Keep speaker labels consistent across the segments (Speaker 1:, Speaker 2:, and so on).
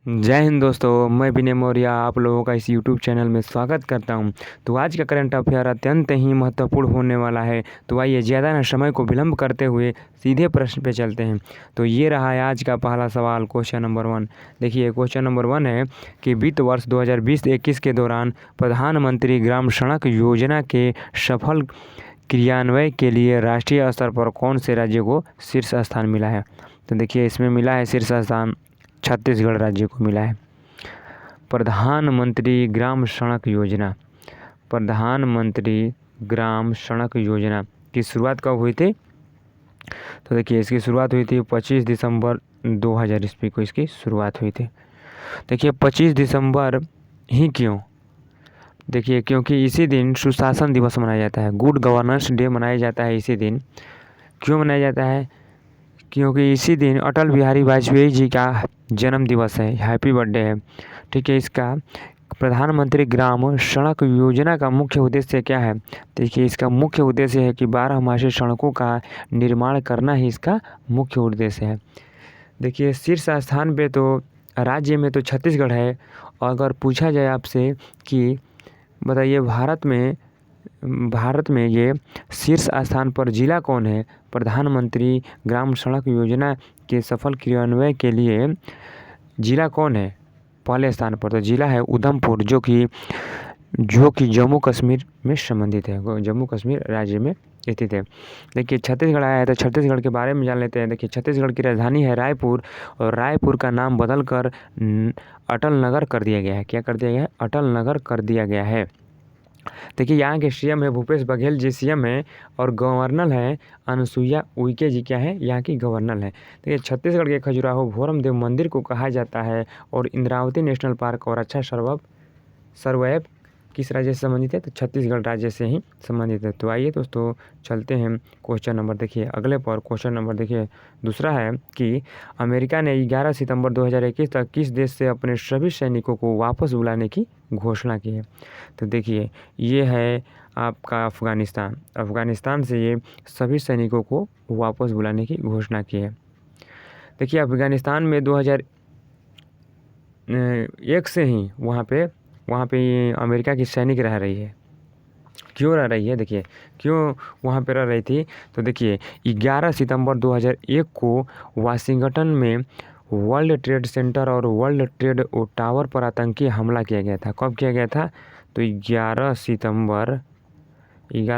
Speaker 1: जय हिंद दोस्तों, मैं विनय मौर्य आप लोगों का इस YouTube चैनल में स्वागत करता हूं। तो आज का करंट अफेयर अत्यंत ही महत्वपूर्ण होने वाला है। तो आइए ज़्यादा न समय को विलंब करते हुए सीधे प्रश्न पे चलते हैं। तो ये रहा है आज का पहला सवाल, क्वेश्चन नंबर 1। देखिए क्वेश्चन नंबर 1 है कि वित्त वर्ष 2020-21 के दौरान प्रधानमंत्री ग्राम सड़क योजना के सफल क्रियान्वयन के लिए राष्ट्रीय स्तर पर कौन से राज्य को शीर्ष स्थान मिला है। तो देखिए इसमें मिला है शीर्ष स्थान छत्तीसगढ़ राज्य को मिला है। प्रधानमंत्री ग्राम सड़क योजना, प्रधानमंत्री ग्राम सड़क योजना की शुरुआत कब हुई थी? तो देखिए इसकी शुरुआत हुई थी 25 दिसंबर 2000 ईस्वी को इसकी शुरुआत हुई थी। देखिए 25 दिसंबर ही क्यों? देखिए क्योंकि इसी दिन सुशासन दिवस मनाया जाता है, गुड गवर्नेंस डे मनाया जाता है इसी दिन। क्यों मनाया जाता है? क्योंकि इसी दिन अटल बिहारी वाजपेयी जी का जन्म दिवस है, हैप्पी बर्थडे है। ठीक है, इसका प्रधानमंत्री ग्राम सड़क योजना का मुख्य उद्देश्य क्या है? देखिए इसका मुख्य उद्देश्य है कि 12 सड़कों का निर्माण करना ही इसका मुख्य उद्देश्य है। देखिए शीर्ष स्थान पे तो राज्य में तो छत्तीसगढ़ है। और अगर पूछा जाए आपसे कि बताइए भारत में ये शीर्ष स्थान पर जिला कौन है? प्रधानमंत्री ग्राम सड़क योजना के सफल क्रियान्वयन के लिए जिला कौन है पहले स्थान पर? तो जिला है उधमपुर, जो कि जम्मू कश्मीर में संबंधित है, जम्मू कश्मीर राज्य में स्थित है। देखिए छत्तीसगढ़ आया है तो छत्तीसगढ़ के बारे में जान लेते हैं। देखिए छत्तीसगढ़ की राजधानी है रायपुर, और रायपुर का नाम बदलकर अटल नगर कर दिया गया है। क्या कर दिया गया है? अटल नगर कर दिया गया है। देखिए यहाँ के सीएम है भूपेश बघेल जी सीएम है, और गवर्नर है अनुसुईया उइके जी। क्या है? यहाँ की गवर्नर है। देखिए छत्तीसगढ़ के खजुराहो भोरम देव मंदिर को कहा जाता है, और इंद्रावती नेशनल पार्क और अच्छा सर्वैव किस राज्य से संबंधित है? तो छत्तीसगढ़ राज्य से ही संबंधित है। तो आइए दोस्तों चलते हैं क्वेश्चन नंबर, देखिए अगले पर क्वेश्चन नंबर देखिए दूसरा है कि अमेरिका ने 11 सितंबर 2021 तक किस देश से अपने सभी सैनिकों को वापस बुलाने की घोषणा की है? तो देखिए ये है आपका अफगानिस्तान से ये सभी सैनिकों को वापस बुलाने की घोषणा की है। देखिए अफगानिस्तान में 2001 से ही वहाँ पे ये अमेरिका की सैनिक रह रही है। क्यों रह रही है? देखिए क्यों वहाँ पे रह रही थी? तो देखिए 11 सितंबर 2001 को वाशिंगटन में वर्ल्ड ट्रेड सेंटर और वर्ल्ड ट्रेड टावर पर आतंकी हमला किया गया था। कब किया गया था? तो 11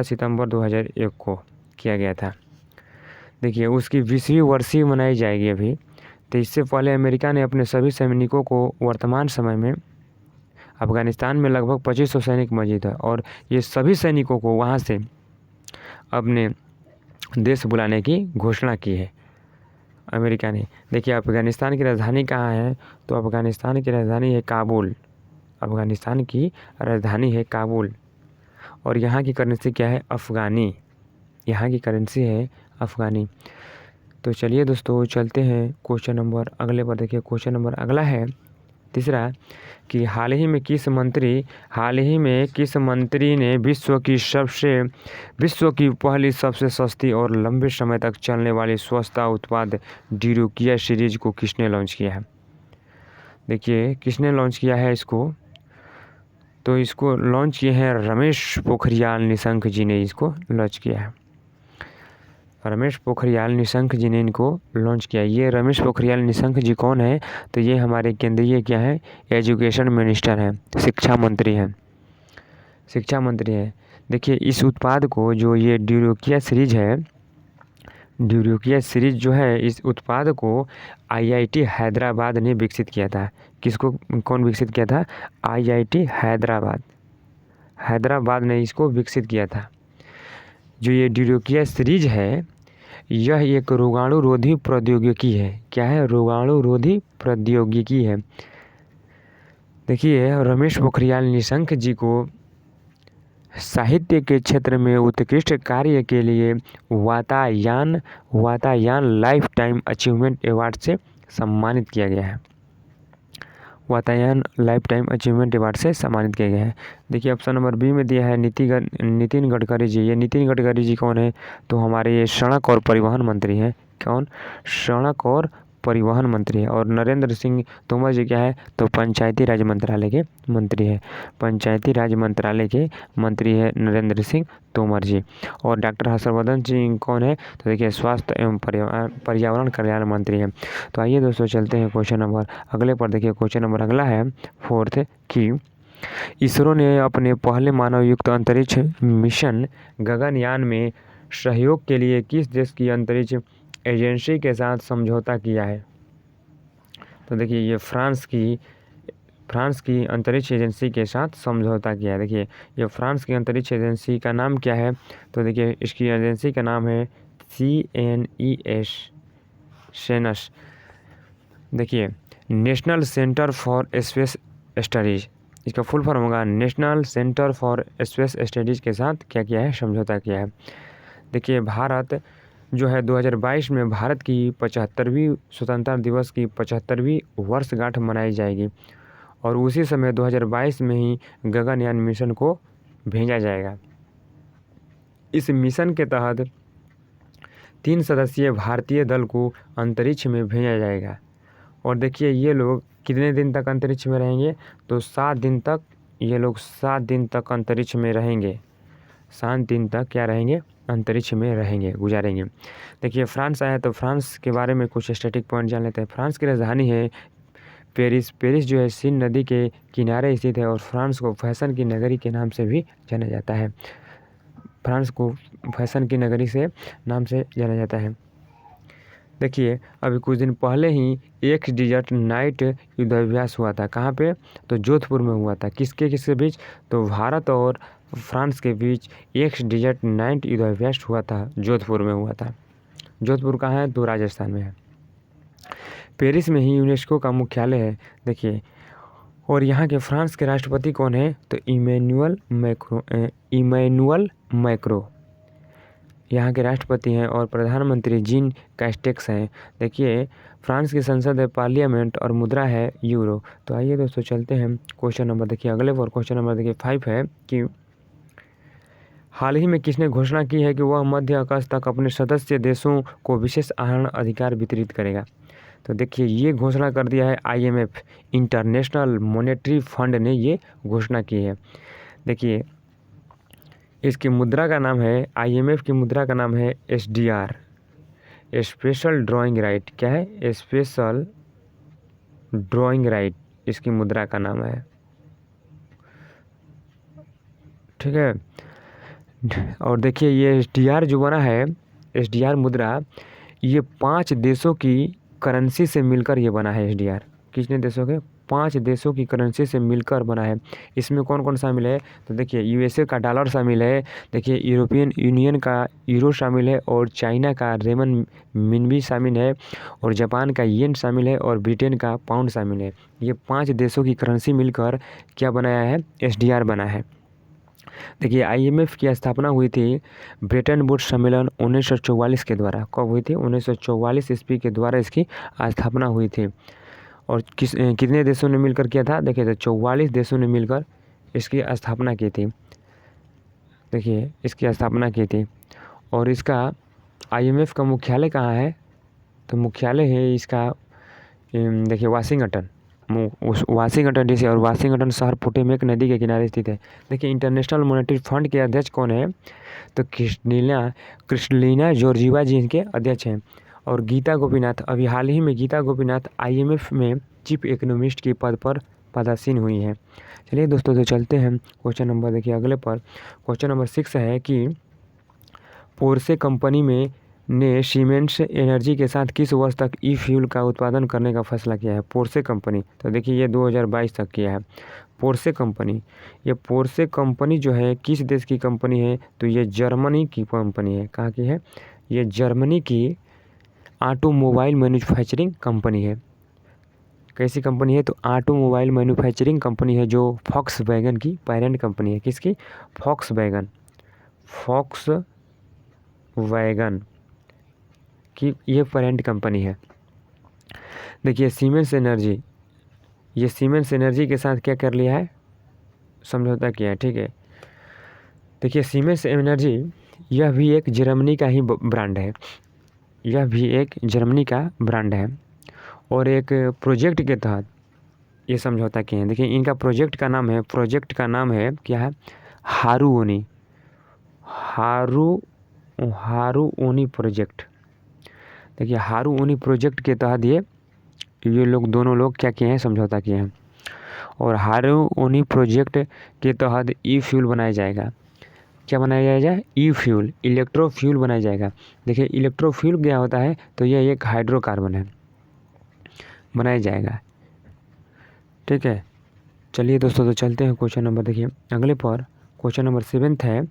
Speaker 1: सितंबर 2001 को किया गया था। देखिए उसकी 20वीं वर्षी मनाई जाएगी अभी। तो इससे पहले अमेरिका ने अपने सभी सैनिकों को वर्तमान समय में अफगानिस्तान में लगभग 2500 सैनिक मौजूद है, और ये सभी सैनिकों को वहाँ से अपने देश बुलाने की घोषणा की है अमेरिका ने। देखिए अफगानिस्तान की राजधानी कहाँ है? तो अफगानिस्तान की राजधानी है काबुल। अफगानिस्तान की राजधानी है काबुल, और यहाँ की करेंसी क्या है? अफ़गानी। यहाँ की करेंसी है अफ़गानी। तो चलिए दोस्तों चलते हैं क्वेश्चन नंबर अगले पर। देखिए क्वेश्चन नंबर अगला है तीसरा कि हाल ही में किस मंत्री ने विश्व की पहली सबसे सस्ती और लंबे समय तक चलने वाली स्वच्छता उत्पाद ड्यूरोकिया सीरीज को किसने लॉन्च किया है? देखिए किसने लॉन्च किया है इसको? तो इसको लॉन्च किए हैं रमेश पोखरियाल निशंक जी ने इसको लॉन्च किया है। रमेश पोखरियाल निशंक जी ने इनको लॉन्च किया। ये रमेश पोखरियाल निशंक जी कौन है? तो ये हमारे केंद्रीय क्या है? एजुकेशन मिनिस्टर हैं, शिक्षा मंत्री हैं। देखिए इस उत्पाद को जो ये ड्यूरोकिया सीरीज जो है, इस उत्पाद को IIT हैदराबाद ने विकसित किया था। कौन विकसित किया था? IIT हैदराबाद ने इसको विकसित किया था। जो ये ड्यूरोकिया सीरीज है यह एक रोगाणुरोधी प्रौद्योगिकी है। क्या है? रोगाणुरोधी प्रौद्योगिकी है। देखिए रमेश पोखरियाल निशंक जी को साहित्य के क्षेत्र में उत्कृष्ट कार्य के लिए Vatayan life time achievement award से सम्मानित किया गया है। Vatayan life time achievement award से सम्मानित किया गया है। देखिए ऑप्शन नंबर बी में दिया है नितिन गडकरी जी। ये नितिन गडकरी जी कौन है? तो हमारे ये सड़क और परिवहन मंत्री हैं। कौन? सड़क और परिवहन मंत्री है। और नरेंद्र सिंह तोमर जी क्या है, तो पंचायती राज मंत्रालय के मंत्री है। पंचायती राज मंत्रालय के मंत्री है नरेंद्र सिंह तोमर जी। और डॉक्टर हर्षवर्धन जी कौन है, तो देखिए स्वास्थ्य एवं पर्यावरण कल्याण मंत्री है। तो आइए दोस्तों चलते हैं क्वेश्चन नंबर अगले पर। देखिए क्वेश्चन नंबर अगला है 4th की इसरो ने अपने पहले मानव युक्त अंतरिक्ष मिशन गगनयान में सहयोग के लिए किस देश की अंतरिक्ष एजेंसी के साथ समझौता किया है। तो देखिए ये फ्रांस की अंतरिक्ष एजेंसी के साथ समझौता किया है। देखिए ये फ्रांस की अंतरिक्ष एजेंसी का नाम क्या है, तो देखिए इसकी एजेंसी का नाम है CNES सेनस। देखिए national centre for space studies, इसका फुल फॉर्म होगा national centre for space studies के साथ क्या किया है, समझौता किया है। देखिए भारत जो है 2022 में भारत की 75वीं स्वतंत्रता दिवस की 75वीं वर्षगांठ मनाई जाएगी और उसी समय 2022 में ही गगनयान मिशन को भेजा जाएगा। इस मिशन के तहत 3 सदस्यीय भारतीय दल को अंतरिक्ष में भेजा जाएगा। और देखिए ये लोग कितने दिन तक अंतरिक्ष में रहेंगे, तो 7 दिन तक ये लोग 7 दिन तक अंतरिक्ष में रहेंगे। 7 दिन तक क्या रहेंगे, अंतरिक्ष में रहेंगे, गुजारेंगे। देखिए फ्रांस आया तो फ्रांस के बारे में कुछ स्टैटिक पॉइंट जान लेते हैं। फ्रांस की राजधानी है पेरिस। पेरिस जो है सीन नदी के किनारे स्थित है और फ्रांस को फैशन की नगरी के नाम से भी जाना जाता है। फ्रांस को फैशन की नगरी से नाम से जाना जाता है। देखिए अभी कुछ दिन पहले ही एक डेजर्ट नाइट युद्धाभ्यास हुआ था। कहाँ पे, तो जोधपुर में हुआ था। किसके बीच, तो भारत और फ्रांस के बीच एक डेजर्ट नाइट युद्धाभ्यास हुआ था, जोधपुर में हुआ था। जोधपुर कहाँ है, तो राजस्थान में है। पेरिस में ही यूनेस्को का मुख्यालय है। देखिए और यहाँ के फ्रांस के राष्ट्रपति कौन है, तो इमैनुअल मैक्रो यहाँ के राष्ट्रपति हैं और प्रधानमंत्री जीन कैस्टेक्स हैं। देखिए फ्रांस की संसद है पार्लियामेंट और मुद्रा है यूरो। तो आइए दोस्तों चलते हैं क्वेश्चन नंबर देखिए अगले पर। क्वेश्चन नंबर देखिए 5 है कि हाल ही में किसने घोषणा की है कि वह मध्य अगस्त तक अपने सदस्य देशों को विशेष आहरण अधिकार वितरित करेगा। तो देखिए ये घोषणा कर दिया है IMF, इंटरनेशनल मॉनेटरी फंड ने ये घोषणा की है। देखिए इसकी मुद्रा का नाम है, IMF की मुद्रा का नाम है SDR, स्पेशल ड्राइंग राइट। क्या है, स्पेशल ड्राइंग राइट इसकी मुद्रा का नाम है, ठीक है। और देखिए ये SDR जो बना है, SDR मुद्रा, ये 5 देशों की करेंसी से मिलकर ये बना है। SDR कितने देशों के, 5 देशों की करेंसी से मिलकर बना है। इसमें कौन कौन शामिल है, तो देखिए USA का डॉलर शामिल है, देखिए यूरोपियन यूनियन का यूरो शामिल है और चाइना का रेमन मिनबी शामिल है और जापान का येन शामिल है और ब्रिटेन का पाउंड शामिल है। ये 5 देशों की करेंसी मिलकर क्या बनाया है, SDR बना है। देखिए IMF की स्थापना हुई थी ब्रेटन वुड्स सम्मेलन 1944 के द्वारा। कब हुई थी, 1944 ईस्वी के द्वारा इसकी स्थापना हुई थी। और कितने देशों ने मिलकर किया था, देखिए तो 44 देशों ने मिलकर इसकी स्थापना की थी। देखिए इसकी स्थापना की थी। और इसका IMF का मुख्यालय कहाँ है, तो मुख्यालय है इसका देखिए वाशिंगटन DC। और वाशिंगटन शहर पोटोमेक नदी के किनारे स्थित है। देखिए इंटरनेशनल मॉनेटरी फंड के अध्यक्ष कौन है, तो क्रिस्टलिना जॉर्जिवा जी इनके अध्यक्ष हैं। और गीता गोपीनाथ, अभी हाल ही में गीता गोपीनाथ IMF में चीफ इकोनॉमिस्ट के पद पर पदासीन हुई हैं। चलिए दोस्तों तो चलते हैं क्वेश्चन नंबर देखिए अगले पर। क्वेश्चन नंबर 6 है कि पोर्से कंपनी में ने सीमेंस एनर्जी के साथ किस वर्ष तक ई फ्यूल का उत्पादन करने का फैसला किया है। पोर्से कंपनी, तो देखिए ये 2022 तक किया है। पोर्से कंपनी, ये पोर्से कंपनी जो है किस देश की कंपनी है, तो ये जर्मनी की कंपनी है। कहाँ की है, ये जर्मनी की ऑटोमोबाइल मैन्युफैक्चरिंग कंपनी है। कैसी कंपनी है, तो ऑटोमोबाइल मैन्युफैक्चरिंग कंपनी है जो फॉक्सवैगन की पेरेंट कंपनी है। किसकी, फॉक्सवैगन की ये पेरेंट कंपनी है। देखिए सीमेंस एनर्जी, ये सीमेंस एनर्जी के साथ क्या कर लिया है, समझौता किया है, ठीक है। देखिए सीमेंस एनर्जी यह भी एक जर्मनी का ही ब्रांड है, यह भी एक जर्मनी का ब्रांड है। और एक प्रोजेक्ट के तहत ये समझौता किए हैं। देखिए इनका प्रोजेक्ट का नाम है क्या है, हारू ओनी प्रोजेक्ट। देखिए हारू-ओनी प्रोजेक्ट के तहत ये लोग दोनों लोग क्या किए हैं, समझौता किए हैं। और हारू-ओनी प्रोजेक्ट के तहत ई फ्यूल बनाया जाएगा। क्या बनाया जाएगा, ई फ्यूल, इलेक्ट्रो फ्यूल बनाया जाएगा। देखिए इलेक्ट्रो फ्यूल क्या होता है, तो यह एक हाइड्रोकार्बन है, बनाया जाएगा। ठीक है, चलिए दोस्तों तो चलते हैं क्वेश्चन नंबर, देखिए अगले पर क्वेश्चन नंबर 7 है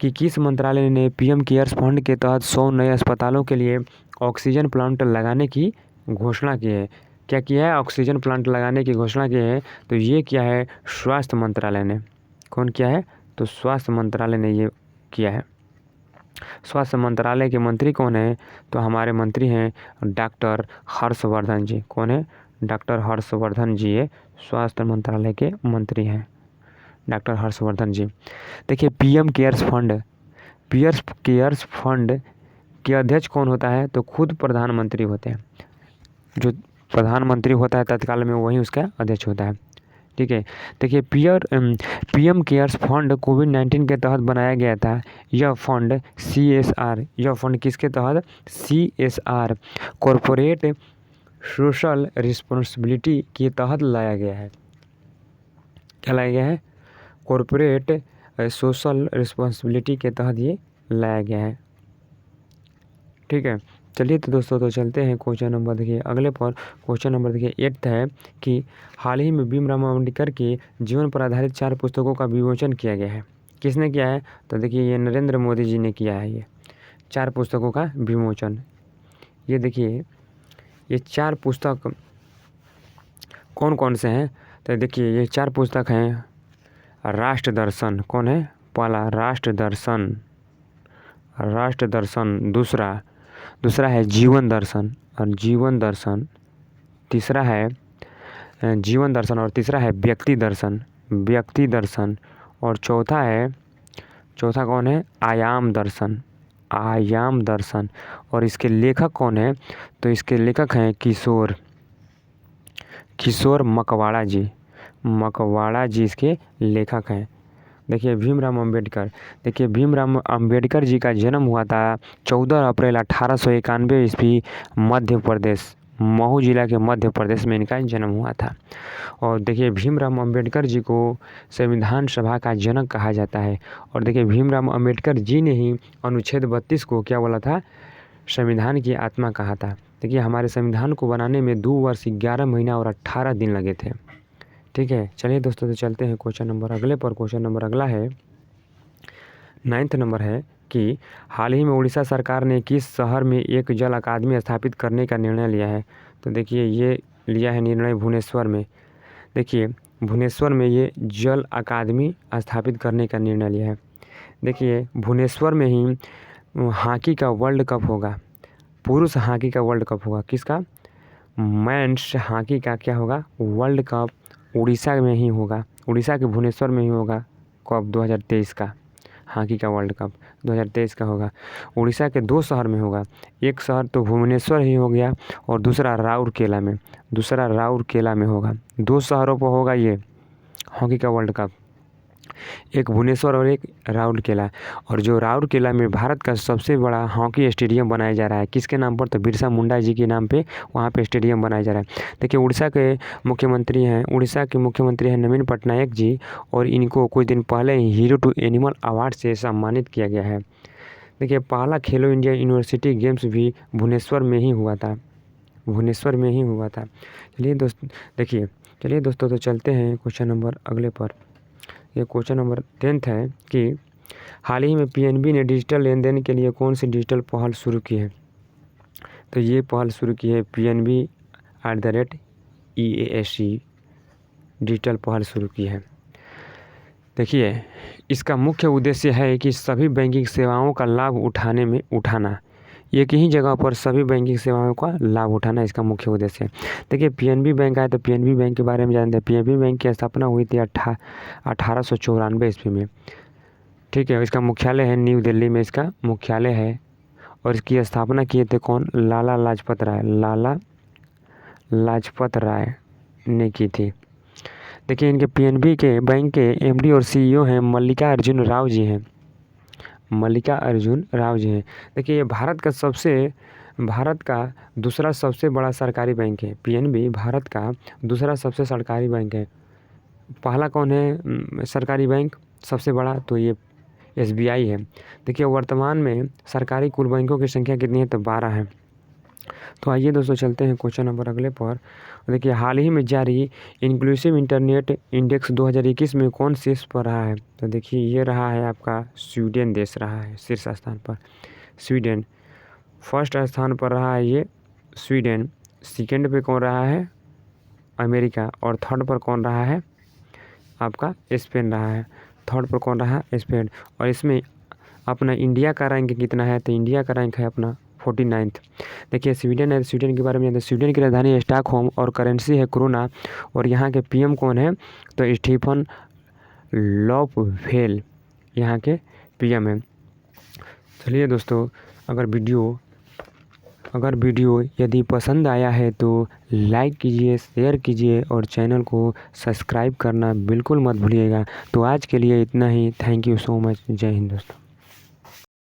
Speaker 1: कि किस मंत्रालय ने पीएम केयर्स फंड के तहत 100 नए अस्पतालों के लिए ऑक्सीजन प्लांट लगाने की घोषणा की है। क्या किया है, ऑक्सीजन प्लांट लगाने की घोषणा की है। तो ये क्या है, स्वास्थ्य मंत्रालय ने। कौन किया है, तो स्वास्थ्य मंत्रालय ने ये किया है। स्वास्थ्य मंत्रालय के मंत्री कौन है, तो हमारे मंत्री हैं डॉक्टर हर्षवर्धन जी। कौन है, डॉक्टर हर्षवर्धन जी ये स्वास्थ्य मंत्रालय के मंत्री हैं, डॉक्टर हर्षवर्धन जी। देखिए पीएम केयर्स फंड के अध्यक्ष कौन होता है, तो खुद प्रधानमंत्री होते हैं। जो प्रधानमंत्री होता है तत्काल में वही उसका अध्यक्ष होता है। ठीक है, देखिए पीएम केयर्स फंड कोविड-19 के तहत बनाया गया था। यह फंड किसके तहत, CSR कॉरपोरेट सोशल रिस्पॉन्सिबिलिटी के तहत लाया गया है। क्या लाया गया है, कॉरपोरेट सोशल रिस्पॉन्सिबिलिटी के तहत ये लाया गया है। ठीक है, चलिए तो दोस्तों तो चलते हैं क्वेश्चन नंबर, देखिए अगले पर क्वेश्चन नंबर देखिए 8 है कि हाल ही में भीमराव अम्बेडकर के जीवन पर आधारित 4 पुस्तकों का विमोचन किया गया है। किसने किया है, तो देखिए ये नरेंद्र मोदी जी ने किया है। ये 4 पुस्तकों का विमोचन। ये देखिए ये 4 पुस्तक कौन कौन से हैं, तो देखिए ये 4 पुस्तक हैं। राष्ट्र दर्शन कौन है, पहला राष्ट्र दर्शन, दूसरा है जीवन दर्शन, तीसरा है जीवन दर्शन और तीसरा है व्यक्ति दर्शन और चौथा कौन है, आयाम दर्शन। और इसके लेखक कौन है, तो इसके लेखक हैं किशोर मकवाड़ा जी इसके लेखक हैं। देखिए भीमराव अम्बेडकर जी का जन्म हुआ था 14 अप्रैल 1891 ईस्वी मध्य प्रदेश, महू जिला के मध्य प्रदेश में इनका जन्म हुआ था। और देखिए भीमराव अम्बेडकर जी को संविधान सभा का जनक कहा जाता है। और देखिए भीमराव अम्बेडकर जी ने ही अनुच्छेद 32 को क्या बोला था, संविधान की आत्मा कहा था। देखिए हमारे संविधान को बनाने में 2 वर्ष 11 महीना और 18 दिन लगे थे। ठीक है, चलिए दोस्तों तो चलते हैं क्वेश्चन नंबर अगले पर। क्वेश्चन नंबर अगला है 9th नंबर है कि हाल ही में उड़ीसा सरकार ने किस शहर में एक जल अकादमी स्थापित करने का निर्णय लिया है। तो देखिए ये लिया है निर्णय भुवनेश्वर में। देखिए भुवनेश्वर में ये जल अकादमी स्थापित करने का निर्णय लिया है। देखिए भुवनेश्वर में ही हॉकी का वर्ल्ड कप होगा, पुरुष हॉकी का वर्ल्ड कप होगा। किसका, मेंस हॉकी का क्या होगा, वर्ल्ड कप उड़ीसा में ही होगा, उड़ीसा के भुवनेश्वर में ही होगा। कप 2023 का हॉकी का वर्ल्ड कप 2023 का होगा। उड़ीसा के 2 शहर में होगा, एक शहर तो भुवनेश्वर ही हो गया और दूसरा राउरकेला में होगा। 2 शहरों पर होगा ये हॉकी का वर्ल्ड कप, एक भुवनेश्वर और एक राउरकेला। और जो राउरकेला में भारत का सबसे बड़ा हॉकी स्टेडियम बनाया जा रहा है, किसके नाम पर, तो बिरसा मुंडा जी के नाम पे वहाँ पे स्टेडियम बनाया जा रहा है। देखिए उड़ीसा के मुख्यमंत्री हैं नवीन पटनायक जी, और इनको कुछ दिन पहले ही हीरो टू एनिमल अवार्ड से सम्मानित किया गया है। देखिए पहला खेलो इंडिया यूनिवर्सिटी गेम्स भी भुवनेश्वर में ही हुआ था। चलिए दोस्तों तो चलते हैं क्वेश्चन नंबर अगले पर। ये क्वेश्चन नंबर 10 है कि हाल ही में पीएनबी ने डिजिटल लेन देन के लिए कौन सी डिजिटल पहल शुरू की है। तो ये पहल शुरू की है PNB@EASC डिजिटल पहल शुरू की है। देखिए इसका मुख्य उद्देश्य है कि सभी बैंकिंग सेवाओं का लाभ उठाना, एक ही जगह पर सभी बैंकिंग सेवाओं का लाभ उठाना इसका मुख्य उद्देश्य है। देखिए पीएनबी बैंक आया, तो पीएनबी बैंक के बारे में जानते हैं। पीएनबी बैंक की स्थापना हुई थी 1894 ईस्वी में। ठीक है, इसका मुख्यालय है न्यू दिल्ली में, इसका मुख्यालय है। और इसकी स्थापना किए थे कौन, लाला लाजपत राय ने की थी। देखिए इनके पीएनबी के बैंक के एमडी और सीईओ हैं मल्लिका अर्जुन राव जी हैं। मल्लिका अर्जुन राव जी हैं। देखिए ये भारत का दूसरा सबसे बड़ा सरकारी बैंक है। पीएनबी भारत का दूसरा सबसे सरकारी बैंक है। पहला कौन है सरकारी बैंक सबसे बड़ा? तो ये एसबीआई है। देखिए वर्तमान में सरकारी कुल बैंकों की संख्या कितनी है? तो 12 है। तो आइए दोस्तों चलते हैं क्वेश्चन नंबर अगले पर। देखिए हाल ही में जारी इंक्लूसिव इंटरनेट इंडेक्स 2021 में कौन शीर्ष पर रहा है? तो देखिए ये रहा है आपका स्वीडन देश रहा है शीर्ष स्थान पर। स्वीडन फर्स्ट स्थान पर रहा है ये स्वीडन। सेकंड पे कौन रहा है? अमेरिका। और थर्ड पर कौन रहा है? आपका स्पेन रहा है। थर्ड पर कौन रहा? स्पेन। और इसमें अपना इंडिया का रैंक कितना है? तो इंडिया का रैंक है अपना 49th। देखिए स्वीडन है, स्वीडन के बारे में जानते हैं। स्वीडन की राजधानी स्टॉकहोम और करेंसी है क्रोना। और यहाँ के पीएम कौन है? तो स्टीफन लोफवेल यहाँ के पीएम हैं। चलिए दोस्तों अगर वीडियो यदि पसंद आया है तो लाइक कीजिए, शेयर कीजिए और चैनल को सब्सक्राइब करना बिल्कुल मत भूलिएगा। तो आज के लिए इतना ही। Thank you so much. जय हिंद दोस्तों।